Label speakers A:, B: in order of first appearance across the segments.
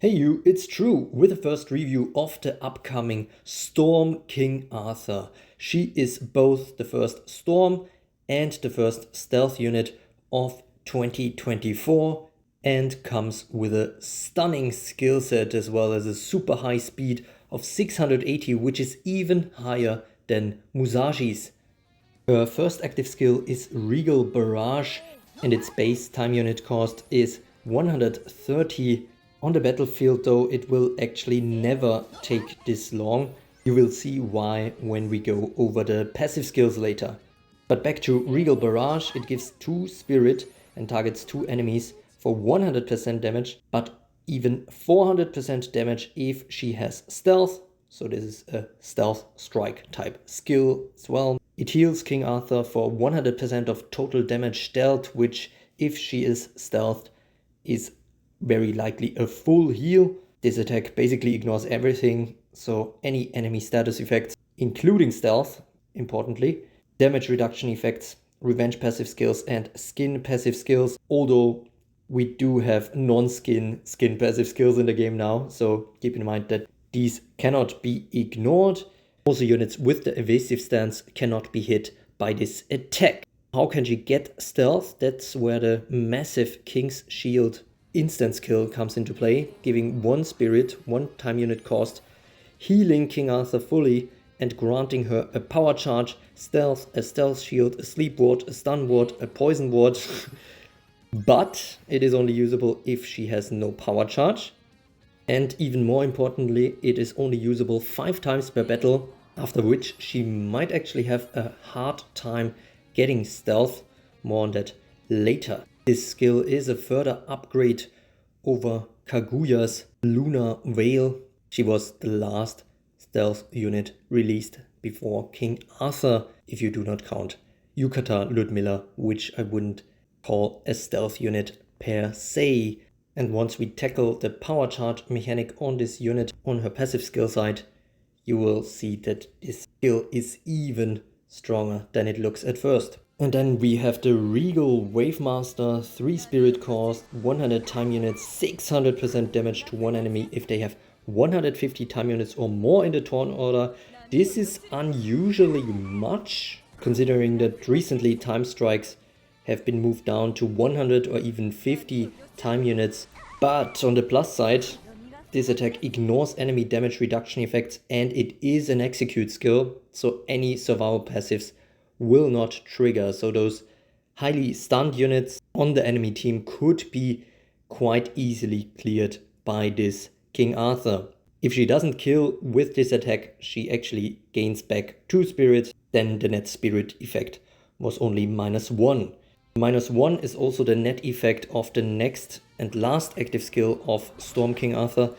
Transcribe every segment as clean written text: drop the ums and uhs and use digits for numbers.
A: Hey you, it's true, with the first review of the upcoming Storm King Arthur. She is both the first Storm and the first stealth unit of 2024 and comes with a stunning skill set as well as a super high speed of 680, which is even higher than Musashi's. Her first active skill is Regal Barrage and its base time unit cost is 130. On the battlefield though, it will actually never take this long. You will see why when we go over the passive skills later. But back to Regal Barrage, it gives 2 spirit and targets 2 enemies for 100% damage, but even 400% damage if she has stealth. So this is a stealth strike type skill as well. It heals King Arthur for 100% of total damage dealt, which if she is stealthed is very likely a full heal. This attack basically ignores everything, so any enemy status effects, including stealth, importantly, damage reduction effects, revenge passive skills and skin passive skills, although we do have non-skin skin passive skills in the game now, so keep in mind that these cannot be ignored. Also, units with the evasive stance cannot be hit by this attack. How can she get stealth? That's where the massive King's Shield instant skill comes into play, giving 1 spirit, 1 time unit cost, healing King Arthur fully and granting her a power charge, stealth, a stealth shield, a sleep ward, a stun ward, a poison ward. But it is only usable if she has no power charge. And even more importantly, it is only usable 5 times per battle, after which she might actually have a hard time getting stealth. More on that later. This skill is a further upgrade over Kaguya's Lunar Veil. She was the last stealth unit released before King Arthur, if you do not count Yukata Ludmilla, which I wouldn't call a stealth unit per se. And once we tackle the power charge mechanic on this unit on her passive skill side, you will see that this skill is even stronger than it looks at first. And then we have the Regal Wavemaster, 3 spirit cost, 100 time units, 600% damage to 1 enemy if they have 150 time units or more in the turn order. This is unusually much, considering that recently time strikes have been moved down to 100 or even 50 time units. But on the plus side, this attack ignores enemy damage reduction effects and it is an execute skill, so any survival passives will not trigger. So those highly stunned units on the enemy team could be quite easily cleared by this King Arthur. If she doesn't kill with this attack, she actually gains back 2 spirits, then the net spirit effect was only -1. -1 is also the net effect of the next and last active skill of Storm King Arthur,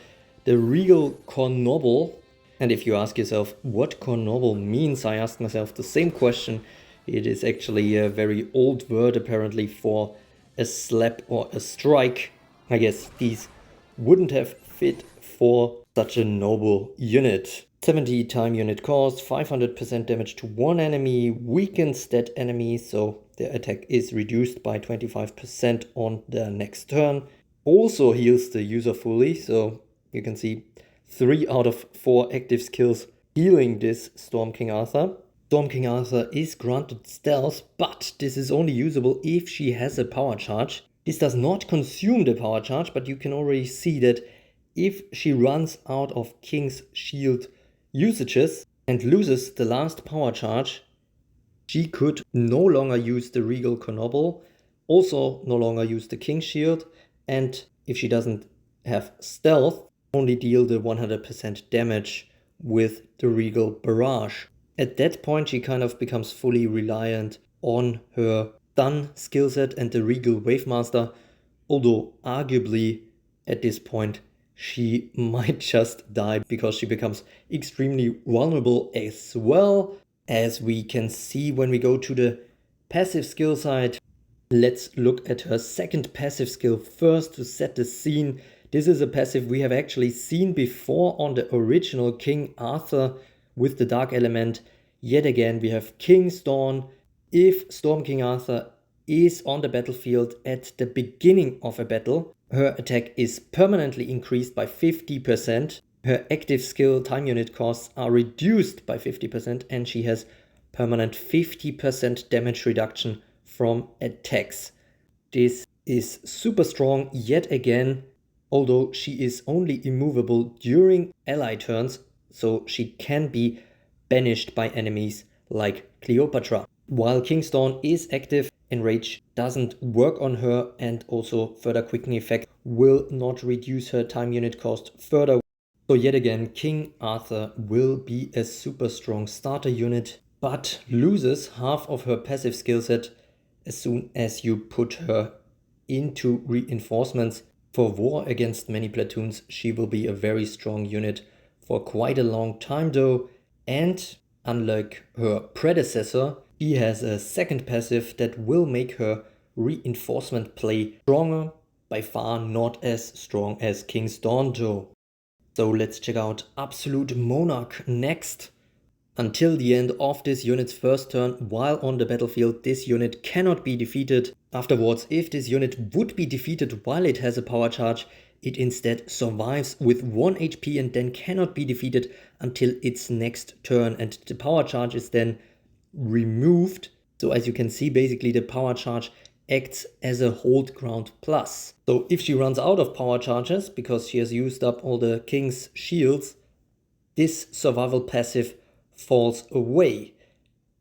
A: the Regal Cornobble. And if you ask yourself what Cornobble means, I asked myself the same question. It is actually a very old word apparently for a slap or a strike. I guess these wouldn't have fit for such a noble unit. 70 time unit cost, 500% damage to 1 enemy, weakens that enemy, so their attack is reduced by 25% on their next turn. Also heals the user fully, so you can see 3 out of 4 active skills healing this Storm King Arthur. Storm King Arthur is granted stealth, but this is only usable if she has a power charge. This does not consume the power charge, but you can already see that if she runs out of King's Shield usages and loses the last power charge, she could no longer use the Regal Cornobble, also no longer use the King's Shield, and if she doesn't have stealth, only deal the 100% damage with the Regal Barrage. At that point, she kind of becomes fully reliant on her stun skill set and the Regal Wavemaster, although arguably at this point she might just die because she becomes extremely vulnerable as well. As we can see when we go to the passive skill side, let's look at her second passive skill first to set the scene. This is a passive we have actually seen before on the original King Arthur with the dark element. Yet again, we have King's Dawn. If Storm King Arthur is on the battlefield at the beginning of a battle, Her attack is permanently increased by 50%. Her active skill time unit costs are reduced by 50%, and she has permanent 50% damage reduction from attacks. This is super strong yet again, although she is only immovable during ally turns, so she can be banished by enemies like Cleopatra. While King's Dawn is active, Enrage doesn't work on her, and also further quickening effect will not reduce her time unit cost further. So yet again, King Arthur will be a super strong starter unit, but loses half of her passive skill set as soon as you put her into reinforcements. For war against many platoons, she will be a very strong unit for quite a long time though, and unlike her predecessor, she has a second passive that will make her reinforcement play stronger, by far not as strong as King's Dawn though. So let's check out Absolute Monarch next. Until the end of this unit's first turn while on the battlefield, this unit cannot be defeated. Afterwards, if this unit would be defeated while it has a power charge, it instead survives with 1 HP and then cannot be defeated until its next turn, and the power charge is then removed. So as you can see, basically the power charge acts as a hold ground plus. So if she runs out of power charges because she has used up all the king's shields, this survival passive falls away.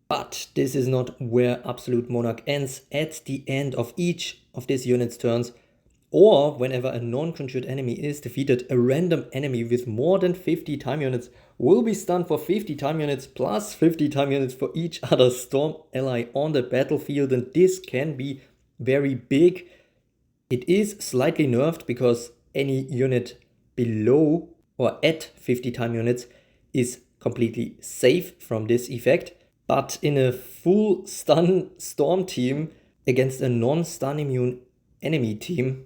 A: But this is not where Absolute Monarch ends. At the end of each of this unit's turns, or whenever a non-conjured enemy is defeated, a random enemy with more than 50 time units will be stunned for 50 time units plus 50 time units for each other Storm ally on the battlefield, and this can be very big. It is slightly nerfed because any unit below or at 50 time units is completely safe from this effect. But in a full stun Storm team against a non-stun immune enemy team,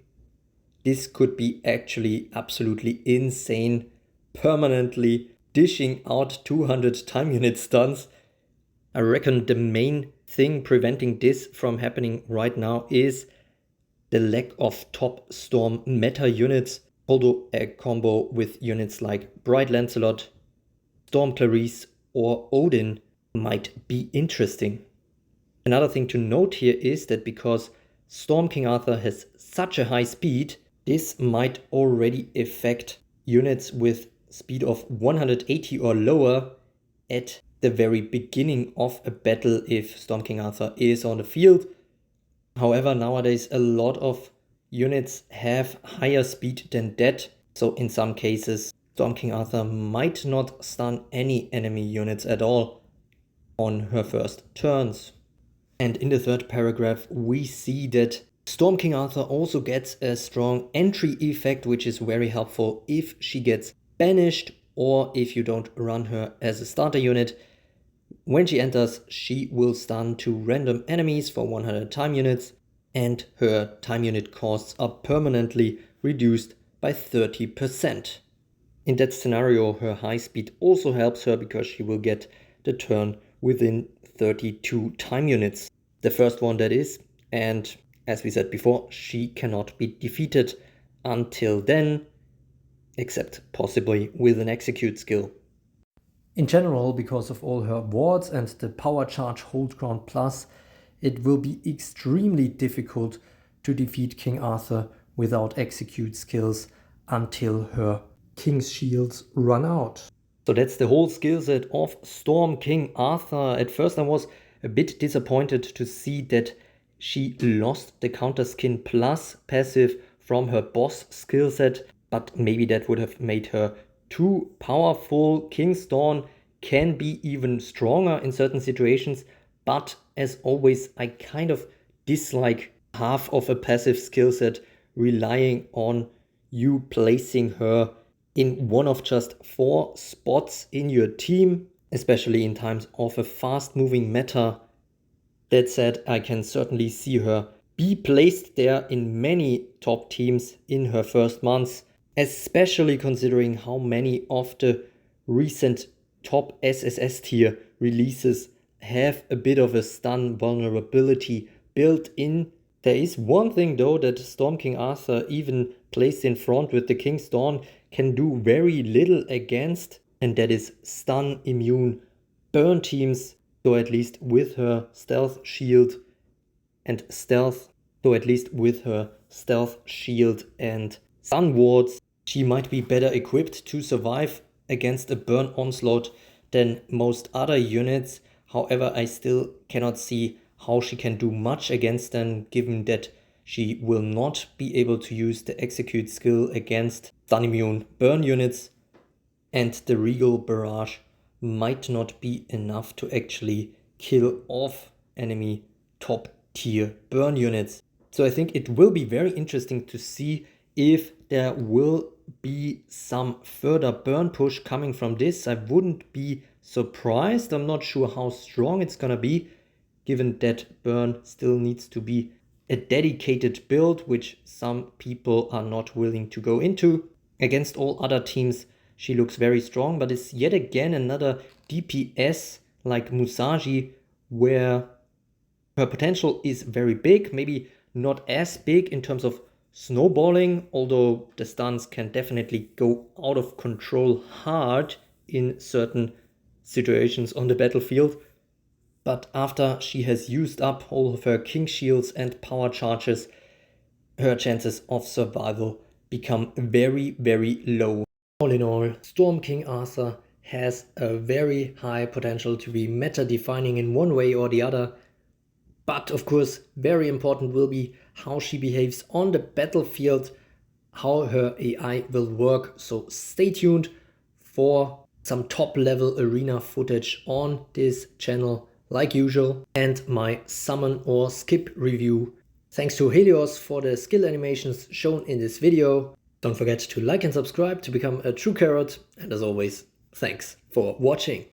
A: this could be actually absolutely insane, permanently dishing out 200 time unit stuns. I reckon the main thing preventing this from happening right now is the lack of top Storm meta units, although a combo with units like Bright Lancelot, Storm Clarice or Odin might be interesting. Another thing to note here is that because Storm King Arthur has such a high speed, this might already affect units with speed of 180 or lower at the very beginning of a battle if Storm King Arthur is on the field. However, nowadays a lot of units have higher speed than that, so in some cases Storm King Arthur might not stun any enemy units at all on her first turns. And in the third paragraph we see that Storm King Arthur also gets a strong entry effect, which is very helpful if she gets banished or if you don't run her as a starter unit. When she enters, she will stun 2 random enemies for 100 time units, and her time unit costs are permanently reduced by 30%. In that scenario, her high speed also helps her because she will get the turn within 32 time units. The first one that is, and as we said before, she cannot be defeated until then, except possibly with an execute skill. In general, because of all her wards and the power charge hold ground plus, it will be extremely difficult to defeat King Arthur without execute skills until her King's shields run out. So that's the whole skill set of Storm King Arthur. At first I was a bit disappointed to see that she lost the counter skin plus passive from her boss skill set, but maybe that would have made her too powerful. King's Dawn can be even stronger in certain situations, but as always I kind of dislike half of a passive skill set relying on you placing her in one of just 4 spots in your team, especially in times of a fast moving meta. That said, I can certainly see her be placed there in many top teams in her first months, especially considering how many of the recent top SSS tier releases have a bit of a stun vulnerability built in. There is one thing though that Storm King Arthur, even placed in front with the King's Dawn, can do very little against, and that is stun, immune, burn teams, so at least with her stealth shield and stealth, so at least with her stealth shield and stun wards, she might be better equipped to survive against a burn onslaught than most other units. However, I still cannot see how she can do much against them, given that she will not be able to use the execute skill against stun immune burn units, and the Regal Barrage might not be enough to actually kill off enemy top tier burn units. So I think it will be very interesting to see if there will be some further burn push coming from this. I wouldn't be surprised. I'm not sure how strong it's gonna be, given that burn still needs to be a dedicated build, which some people are not willing to go into. Against all other teams, she looks very strong, but is yet again another DPS like Musashi, where her potential is very big, maybe not as big in terms of snowballing, although the stuns can definitely go out of control hard in certain situations on the battlefield. But after she has used up all of her king shields and power charges, her chances of survival become very, very low. All in all, Storm King Arthur has a very high potential to be meta defining in one way or the other. But of course, very important will be how she behaves on the battlefield, how her AI will work. So stay tuned for some top level arena footage on this channel like usual, and my summon or skip review. Thanks to Helios for the skill animations shown in this video. Don't forget to like and subscribe to become a true carrot, and as always, thanks for watching.